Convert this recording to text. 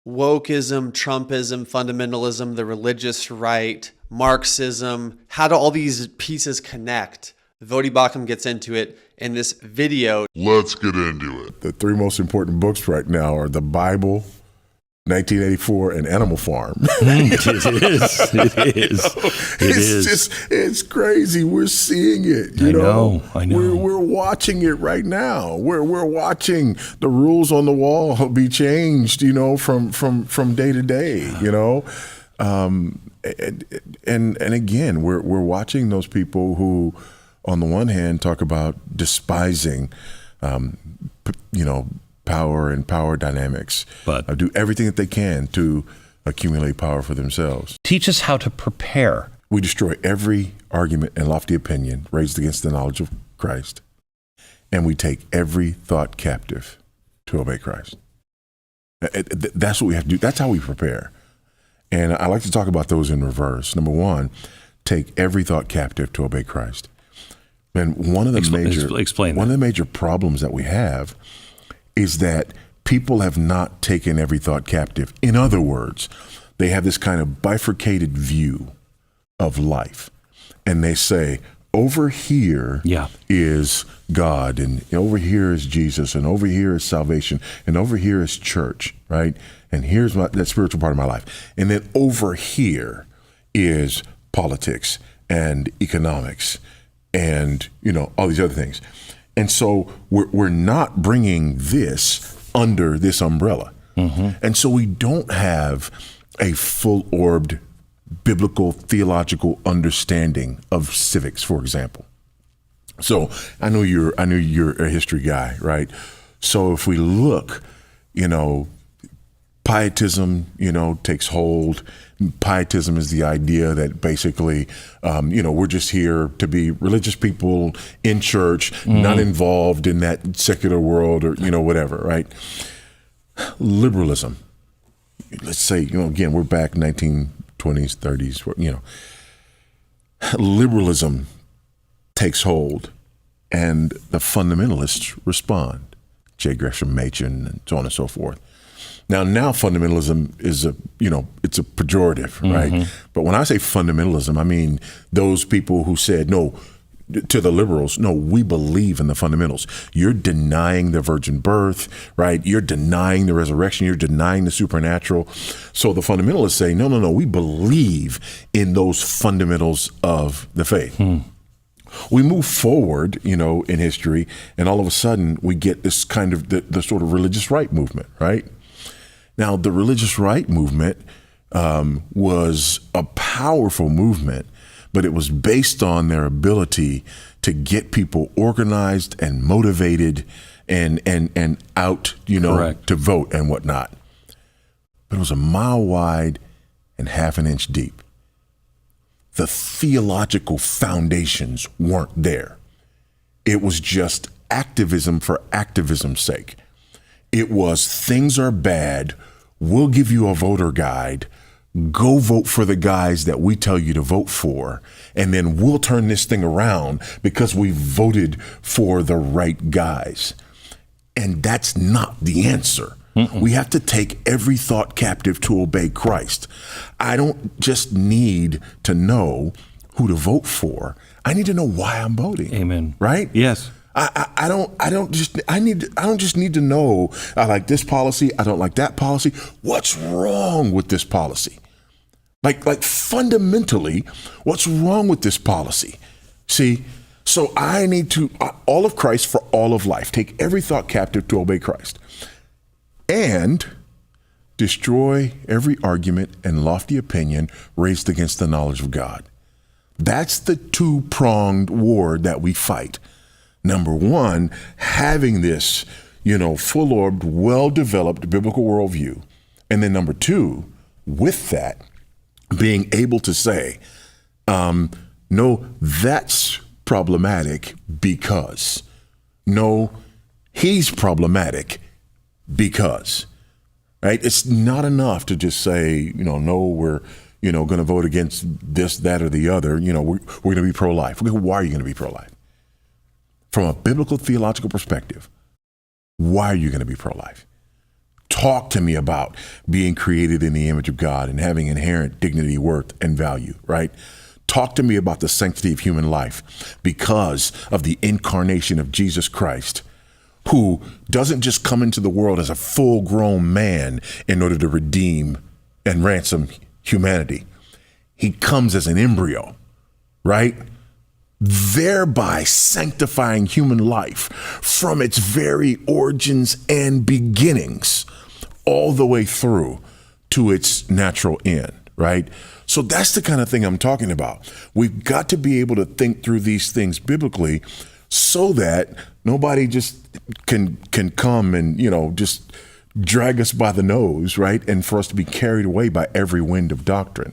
wokeism, Trumpism, fundamentalism, the religious right, Marxism. How do all these pieces connect? Voddie Baucham gets into it in this video. Let's get into it. The three most important books right now are the Bible, 1984, and Animal Farm. It's crazy. We're seeing it. I know. We're watching it right now. We're watching the rules on the wall be changed, from day to day, and again, we're watching those people who, on the one hand, talk about despising, power and power dynamics, but do everything that they can to accumulate power for themselves. Teach us how to prepare. We destroy every argument and lofty opinion raised against the knowledge of Christ, and we take every thought captive to obey Christ. That's what we have to do. That's how we prepare. And I like to talk about those in reverse. Number one, take every thought captive to obey Christ. And one of the major problems that we have is that people have not taken every thought captive. In other words, they have this kind of bifurcated view of life. And they say, over here is God, and over here is Jesus, and over here is salvation, and over here is church, right? And here's that spiritual part of my life. And then over here is politics and economics and, all these other things. And so we're not bringing this under this umbrella. Mm-hmm. And so we don't have a full-orbed biblical theological understanding of civics, for example. So I know you're a history guy, right? So if we look, pietism, takes hold. Pietism is the idea that basically, we're just here to be religious people in church, not involved in that secular world or, whatever, right? Liberalism. Let's say, again, we're back 1920s, 30s, liberalism takes hold and the fundamentalists respond. J. Gresham Machen and so on and so forth. Now fundamentalism is it's a pejorative, right? But when I say fundamentalism, I mean those people who said, no, to the liberals, no, we believe in the fundamentals. You're denying the virgin birth, right? You're denying the resurrection. You're denying the supernatural. So the fundamentalists say, no, we believe in those fundamentals of the faith. We move forward, in history, and all of a sudden we get this kind of the sort of religious right movement, right? Now, the religious right movement was a powerful movement, but it was based on their ability to get people organized and motivated and out, Correct. To vote and whatnot. But it was a mile wide and half an inch deep. The theological foundations weren't there. It was just activism for activism's sake. It was, things are bad, we'll give you a voter guide, go vote for the guys that we tell you to vote for, and then we'll turn this thing around because we voted for the right guys. And that's not the answer. We have to take every thought captive to obey Christ. I don't just need to know who to vote for. I need to know why I'm voting. Amen. Right? Yes. I don't just need to know I like this policy, I don't like that policy. What's wrong with this policy? Like fundamentally, what's wrong with this policy? See, so I need to all of Christ for all of life. Take every thought captive to obey Christ. And destroy every argument and lofty opinion raised against the knowledge of God. That's the two-pronged war that we fight. Number one, having this, full-orbed, well-developed biblical worldview. And then number two, with that, being able to say, no, that's problematic because. No, he's problematic because. Right? It's not enough to just say, no, we're, going to vote against this, that, or the other. We're going to be pro-life. Why are you going to be pro-life? From a biblical theological perspective, why are you going to be pro-life? Talk to me about being created in the image of God and having inherent dignity, worth, and value, right? Talk to me about the sanctity of human life because of the incarnation of Jesus Christ, who doesn't just come into the world as a full-grown man in order to redeem and ransom humanity. He comes as an embryo, right? Thereby sanctifying human life from its very origins and beginnings all the way through to its natural end, right? So that's the kind of thing I'm talking about. We've got to be able to think through these things biblically so that nobody just can come and, just drag us by the nose, right? And for us to be carried away by every wind of doctrine.